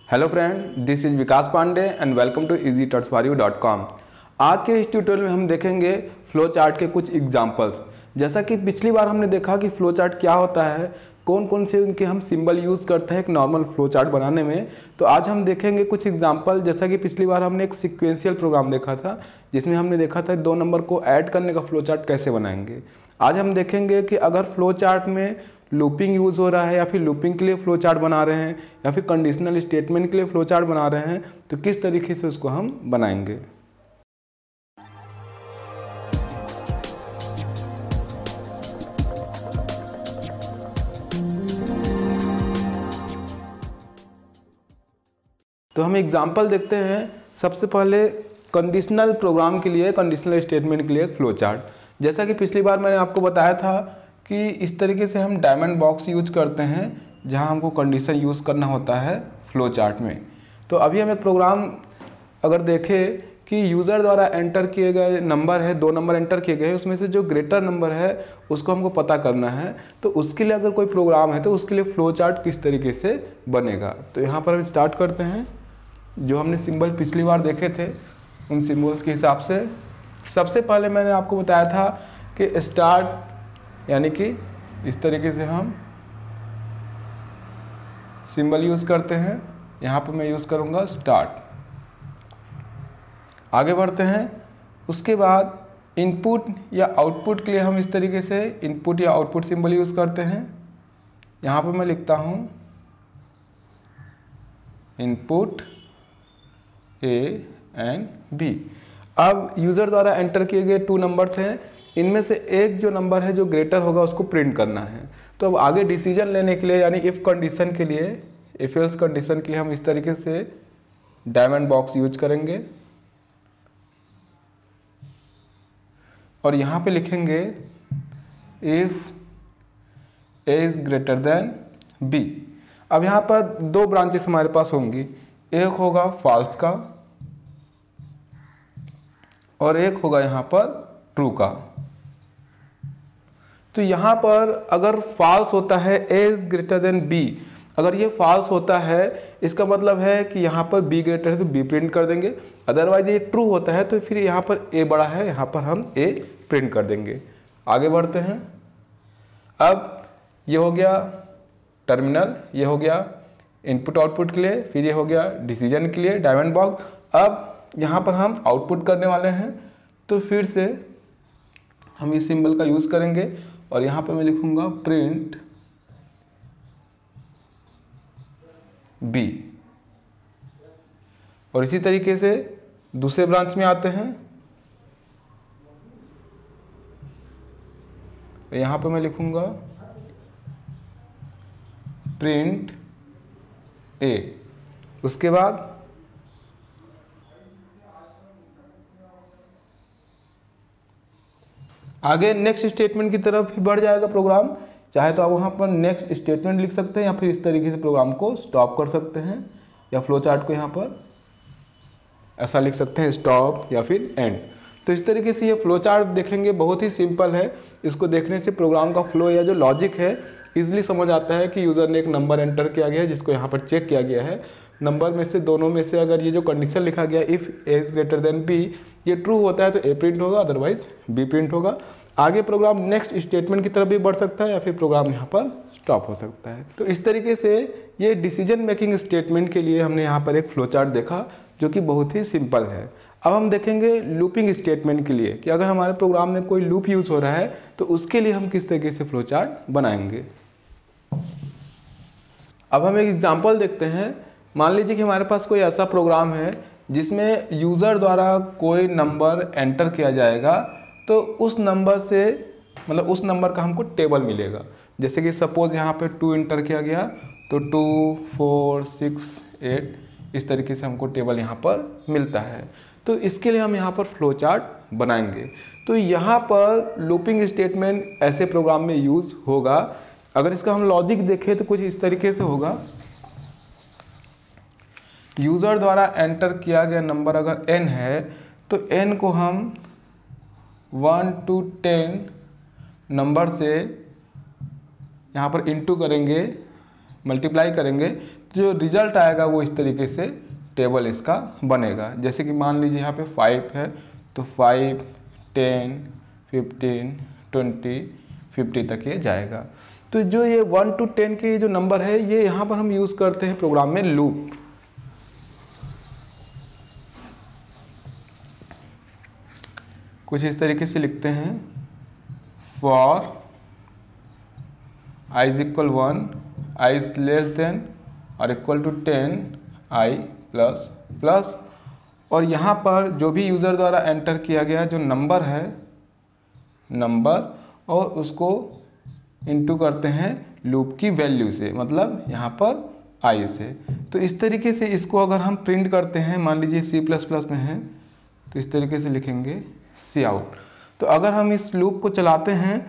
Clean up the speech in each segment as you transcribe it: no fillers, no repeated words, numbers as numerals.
Hello friend, this is Vikas Pandey and welcome to easytutsforyou.com। आज के इस ट्यूटोरियल में हम देखेंगे फ्लो चार्ट के कुछ एग्जांपल्स। जैसा कि पिछली बार हमने देखा कि फ्लो चार्ट क्या होता है, कौन कौन से उनके हम सिंबल यूज़ करते हैं एक नॉर्मल फ्लो चार्ट बनाने में। तो आज हम देखेंगे कुछ एग्जांपल। जैसा कि पिछली बार हमने एक सीक्वेंशियल प्रोग्राम देखा था जिसमें हमने देखा था 2 नंबर को ऐड करने का फ्लो चार्ट कैसे बनाएंगे। आज हम देखेंगे कि अगर फ्लो चार्ट में लूपिंग यूज़ हो रहा है या फिर लूपिंग के लिए फ्लो चार्ट बना रहे हैं या फिर कंडीशनल स्टेटमेंट के लिए फ्लो चार्ट बना रहे हैं तो किस तरीके से उसको हम बनाएंगे। तो हम एग्जांपल देखते हैं। सबसे पहले कंडीशनल प्रोग्राम के लिए, कंडीशनल स्टेटमेंट के लिए फ्लो चार्ट। जैसा कि पिछली बार मैंने आपको बताया था कि इस तरीके से हम डायमंड बॉक्स यूज करते हैं जहां हमको कंडीशन यूज़ करना होता है फ्लो चार्ट में। तो अभी हम एक प्रोग्राम अगर देखें कि यूज़र द्वारा एंटर किए गए नंबर है, 2 नंबर एंटर किए गए, उसमें से जो ग्रेटर नंबर है उसको हमको पता करना है। तो उसके लिए अगर कोई प्रोग्राम है तो उसके लिए फ्लो चार्ट किस तरीके से बनेगा। तो यहाँ पर हम स्टार्ट करते हैं। जो हमने सिंबल पिछली बार देखे थे उन सिंबल्स के हिसाब से सबसे पहले मैंने आपको बताया था कि स्टार्ट यानी कि इस तरीके से हम सिंबल यूज़ करते हैं। यहाँ पर मैं यूज़ करूँगा स्टार्ट। आगे बढ़ते हैं। उसके बाद इनपुट या आउटपुट के लिए हम इस तरीके से इनपुट या आउटपुट सिंबल यूज़ करते हैं। यहाँ पर मैं लिखता हूँ इनपुट A एंड B। अब यूज़र द्वारा एंटर किए गए 2 नंबर्स हैं, इनमें से एक जो नंबर है जो ग्रेटर होगा उसको प्रिंट करना है। तो अब आगे डिसीजन लेने के लिए यानी इफ़ कंडीशन के लिए, इफ एल्स कंडीशन के लिए हम इस तरीके से डायमंड बॉक्स यूज करेंगे और यहाँ पे लिखेंगे if A is greater than B। अब यहाँ पर 2 ब्रांचेस हमारे पास होंगी, एक होगा फॉल्स का और एक होगा यहाँ पर ट्रू का। तो यहाँ पर अगर फॉल्स होता है A is greater than B, अगर ये फॉल्स होता है इसका मतलब है कि यहाँ पर B ग्रेटर है तो B प्रिंट कर देंगे। अदरवाइज ये ट्रू होता है तो फिर यहाँ पर A बड़ा है, यहाँ पर हम A प्रिंट कर देंगे। आगे बढ़ते हैं। अब ये हो गया टर्मिनल, ये हो गया इनपुट आउटपुट के लिए, फिर ये हो गया डिसीजन के लिए डायमंड बॉक्स। अब यहाँ पर हम आउटपुट करने वाले हैं तो फिर से हम इस सिंबल का यूज़ करेंगे और यहाँ पर मैं लिखूँगा प्रिंट B। और इसी तरीके से दूसरे ब्रांच में आते हैं। यहाँ पर मैं लिखूँगा प्रिंट A। उसके बाद आगे नेक्स्ट स्टेटमेंट की तरफ ही बढ़ जाएगा प्रोग्राम। चाहे तो आप वहाँ पर नेक्स्ट स्टेटमेंट लिख सकते हैं या फिर इस तरीके से प्रोग्राम को स्टॉप कर सकते हैं, या फ्लो चार्ट को यहाँ पर ऐसा लिख सकते हैं स्टॉप या फिर एंड। तो इस तरीके से ये फ्लो चार्ट देखेंगे, बहुत ही सिंपल है। इसको देखने से प्रोग्राम का फ्लो या जो लॉजिक है ईजिली समझ आता है कि यूज़र ने एक नंबर एंटर किया गया है जिसको यहाँ पर चेक किया गया है। नंबर में से दोनों में से अगर ये जो कंडीशन लिखा गया if A is greater than B ये ट्रू होता है तो A प्रिंट होगा, अदरवाइज B प्रिंट होगा। आगे प्रोग्राम नेक्स्ट स्टेटमेंट की तरफ भी बढ़ सकता है या फिर प्रोग्राम यहाँ पर स्टॉप हो सकता है। तो इस तरीके से ये डिसीजन मेकिंग स्टेटमेंट के लिए हमने यहाँ पर एक फ्लो चार्ट देखा जो कि बहुत ही सिंपल है। अब हम देखेंगे लूपिंग स्टेटमेंट के लिए कि अगर हमारे प्रोग्राम में कोई लूप यूज़ हो रहा है तो उसके लिए हम किस तरीके से फ्लो चार्ट बनाएंगे। अब हम एक एग्जांपल देखते हैं। मान लीजिए कि हमारे पास कोई ऐसा प्रोग्राम है जिसमें यूज़र द्वारा कोई नंबर एंटर किया जाएगा तो उस नंबर से मतलब उस नंबर का हमको टेबल मिलेगा। जैसे कि सपोज़ यहाँ पे 2 एंटर किया गया तो 2, 4, 6, 8 इस तरीके से हमको टेबल यहाँ पर मिलता है। तो इसके लिए हम यहाँ पर फ्लो चार्ट बनाएंगे। तो यहाँ पर लूपिंग स्टेटमेंट ऐसे प्रोग्राम में यूज़ होगा। अगर इसका हम लॉजिक देखें तो कुछ इस तरीके से होगा। यूज़र द्वारा एंटर किया गया नंबर अगर n है तो n को हम 1 to 10 नंबर से यहाँ पर इंटू करेंगे, मल्टीप्लाई करेंगे जो रिजल्ट आएगा वो इस तरीके से टेबल इसका बनेगा। जैसे कि मान लीजिए यहाँ पे 5 है तो 5, 10, 15, 20, 50 तक ये जाएगा। तो जो ये 1 to 10 के जो नंबर है ये यहाँ पर हम यूज़ करते हैं प्रोग्राम में लूप। कुछ इस तरीके से लिखते हैं, for i is equal 1, i is less than और equal to 10, i plus plus, और यहाँ पर जो भी यूज़र द्वारा एंटर किया गया जो नंबर है नंबर, और उसको इनटू करते हैं लूप की वैल्यू से, मतलब यहाँ पर i से। तो इस तरीके से इसको अगर हम प्रिंट करते हैं, मान लीजिए C++ में है तो इस तरीके से लिखेंगे सी आउट। तो अगर हम इस लूप को चलाते हैं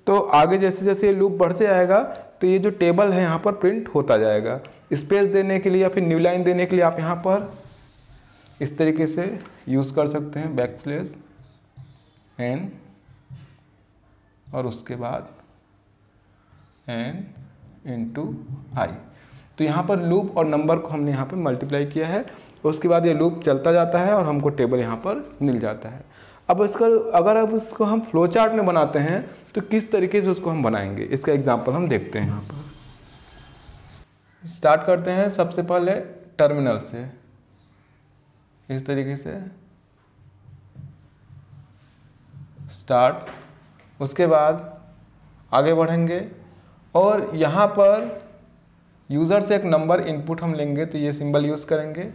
तो आगे जैसे जैसे ये लूप बढ़ते जाएगा तो ये जो टेबल है यहाँ पर प्रिंट होता जाएगा। स्पेस देने के लिए या फिर न्यू लाइन देने के लिए आप यहाँ पर इस तरीके से यूज़ कर सकते हैं \n और उसके बाद n इंटू i। तो यहाँ पर लूप और नंबर को हमने यहाँ पर मल्टीप्लाई किया है, उसके बाद ये लूप चलता जाता है और हमको टेबल यहाँ पर मिल जाता है। अब इसका अगर अब इसको हम फ्लो चार्ट में बनाते हैं तो किस तरीके से उसको हम बनाएंगे, इसका एग्जांपल हम देखते हैं। यहाँ पर स्टार्ट करते हैं सबसे पहले टर्मिनल से, इस तरीके से स्टार्ट, उसके बाद आगे बढ़ेंगे और यहाँ पर यूज़र से एक नंबर इनपुट हम लेंगे तो ये सिंबल यूज़ करेंगे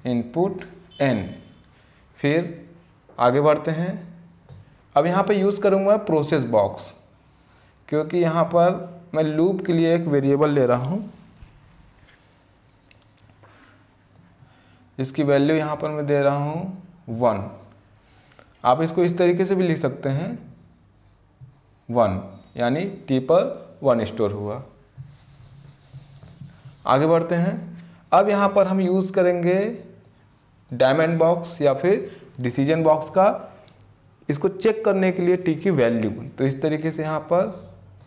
इनपुट n। फिर आगे बढ़ते हैं, अब यहाँ पे यूज़ करूँगा प्रोसेस बॉक्स, क्योंकि यहाँ पर मैं लूप के लिए एक वेरिएबल ले रहा हूँ, इसकी वैल्यू यहाँ पर मैं दे रहा हूँ 1। आप इसको इस तरीके से भी लिख सकते हैं 1, यानी t पर 1 स्टोर हुआ। आगे बढ़ते हैं, अब यहाँ पर हम यूज़ करेंगे डायमंड बॉक्स या फिर डिसीजन बॉक्स का, इसको चेक करने के लिए t की वैल्यू। तो इस तरीके से यहाँ पर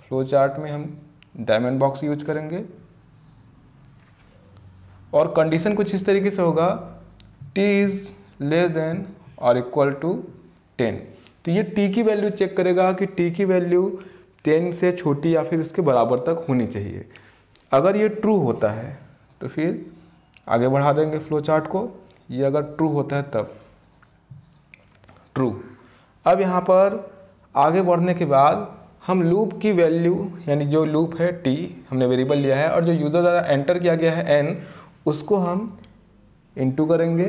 फ्लो चार्ट में हम डायमंड बॉक्स यूज करेंगे और कंडीशन कुछ इस तरीके से होगा t इज़ लेस देन और इक्वल टू 10। तो ये t की वैल्यू चेक करेगा कि t की वैल्यू 10 से छोटी या फिर उसके बराबर तक होनी चाहिए। अगर ये ट्रू होता है तो फिर आगे बढ़ा देंगे फ्लो चार्ट को, ये अगर ट्रू होता है तब ट्रू। अब यहाँ पर आगे बढ़ने के बाद हम लूप की वैल्यू, यानी जो लूप है t हमने वेरिएबल लिया है और जो यूज़र द्वारा एंटर किया गया है n, उसको हम इनटू करेंगे।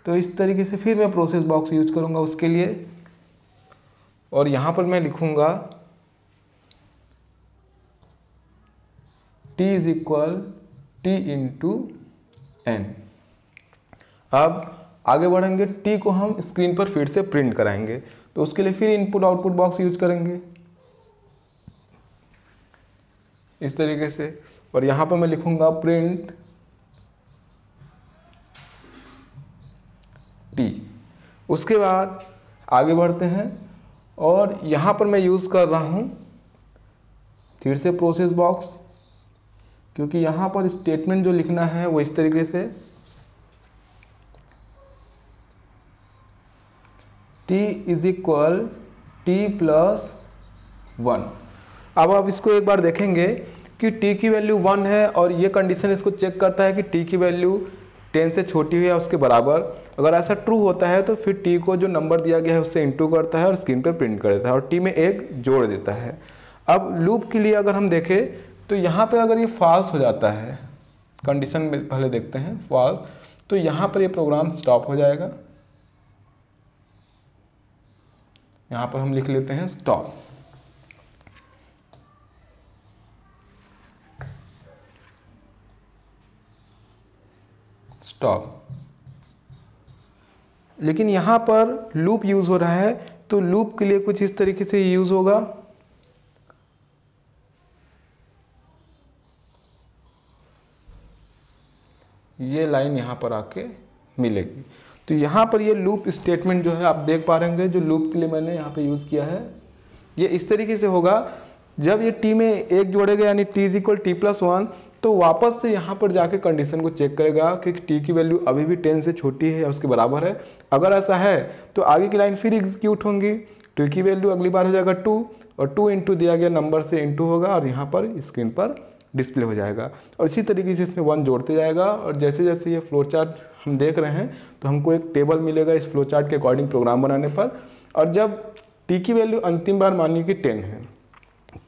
तो इस तरीके से फिर मैं प्रोसेस बॉक्स यूज करूँगा उसके लिए, और यहाँ पर मैं लिखूँगा t is equal t into n। अब आगे बढ़ेंगे, t को हम स्क्रीन पर फिर से प्रिंट कराएंगे, तो उसके लिए फिर इनपुट आउटपुट बॉक्स यूज करेंगे इस तरीके से, और यहाँ पर मैं लिखूँगा प्रिंट t। उसके बाद आगे बढ़ते हैं और यहाँ पर मैं यूज़ कर रहा हूँ फिर से प्रोसेस बॉक्स, क्योंकि यहाँ पर स्टेटमेंट जो लिखना है वो इस तरीके से t is equal t plus 1। अब आप इसको एक बार देखेंगे कि t की वैल्यू 1 है और ये कंडीशन इसको चेक करता है कि t की वैल्यू 10 से छोटी है या उसके बराबर। अगर ऐसा ट्रू होता है तो फिर t को जो नंबर दिया गया है उससे इंटू करता है और स्क्रीन पर प्रिंट कर देता है और t में 1 जोड़ देता है। अब लूप के लिए अगर हम देखें तो यहाँ पे अगर ये फॉल्स हो जाता है, कंडीशन में पहले देखते हैं फॉल्स, तो यहाँ पर ये प्रोग्राम स्टॉप हो जाएगा। यहाँ पर हम लिख लेते हैं स्टॉप। स्टॉप। लेकिन यहाँ पर लूप यूज़ हो रहा है तो लूप के लिए कुछ इस तरीके से यूज़ होगा। ये लाइन यहाँ पर आके मिलेगी। तो यहाँ पर ये लूप स्टेटमेंट जो है आप देख पा रहे होंगे, जो लूप के लिए मैंने यहाँ पे यूज़ किया है ये इस तरीके से होगा जब ये टी में एक जोड़ेगा यानी T is equal T plus 1, तो वापस से यहाँ पर जाके कंडीशन को चेक करेगा कि टी की वैल्यू अभी भी 10 से छोटी है या उसके बराबर है। अगर ऐसा है तो आगे की लाइन फिर एग्जीक्यूट होंगी। टी की वैल्यू अगली बार हो जाएगा 2 और 2 इंटू दिया गया नंबर से इंटू होगा और यहाँ पर स्क्रीन पर डिस्प्ले हो जाएगा। और इसी तरीके से इसमें 1 जोड़ते जाएगा और जैसे जैसे ये फ्लो चार्ट हम देख रहे हैं तो हमको एक टेबल मिलेगा इस फ्लो चार्ट के अकॉर्डिंग प्रोग्राम बनाने पर। और जब टी की वैल्यू अंतिम बार मानिए कि 10 है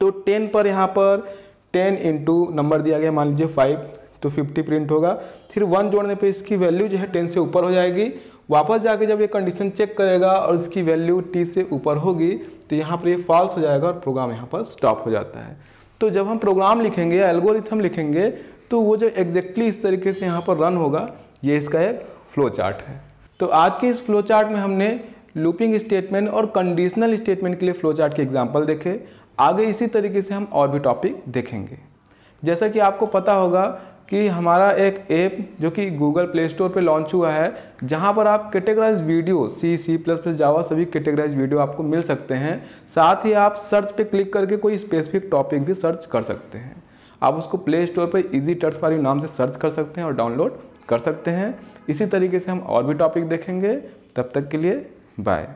तो 10 पर यहाँ पर 10 इंटू नंबर दिया गया मान लीजिए 5 तो 50 प्रिंट होगा। फिर 1 जोड़ने पे इसकी वैल्यू जो है 10 से ऊपर हो जाएगी। वापस जाके जब ये कंडीशन चेक करेगा और इसकी वैल्यू t से ऊपर होगी तो यहाँ पर ये फॉल्स हो जाएगा और प्रोग्राम यहाँ पर स्टॉप हो जाता है। तो जब हम प्रोग्राम लिखेंगे या एल्गोरिथम लिखेंगे तो वो जो एग्जैक्टली इस तरीके से यहाँ पर रन होगा, ये इसका एक फ्लो चार्ट है। तो आज के इस फ्लो चार्ट में हमने लूपिंग स्टेटमेंट और कंडीशनल स्टेटमेंट के लिए फ्लो चार्ट के एग्जाम्पल देखे। आगे इसी तरीके से हम और भी टॉपिक देखेंगे। जैसा कि आपको पता होगा कि हमारा एक ऐप जो कि गूगल प्ले स्टोर पे लॉन्च हुआ है, जहां पर आप कैटेगराइज वीडियो C++, जावा सभी कैटेगराइज वीडियो आपको मिल सकते हैं। साथ ही आप सर्च पे क्लिक करके कोई स्पेसिफिक टॉपिक भी सर्च कर सकते हैं। आप उसको प्ले स्टोर पर ईजी टर्च फॉर यू नाम से सर्च कर सकते हैं और डाउनलोड कर सकते हैं। इसी तरीके से हम और भी टॉपिक देखेंगे। तब तक के लिए बाय।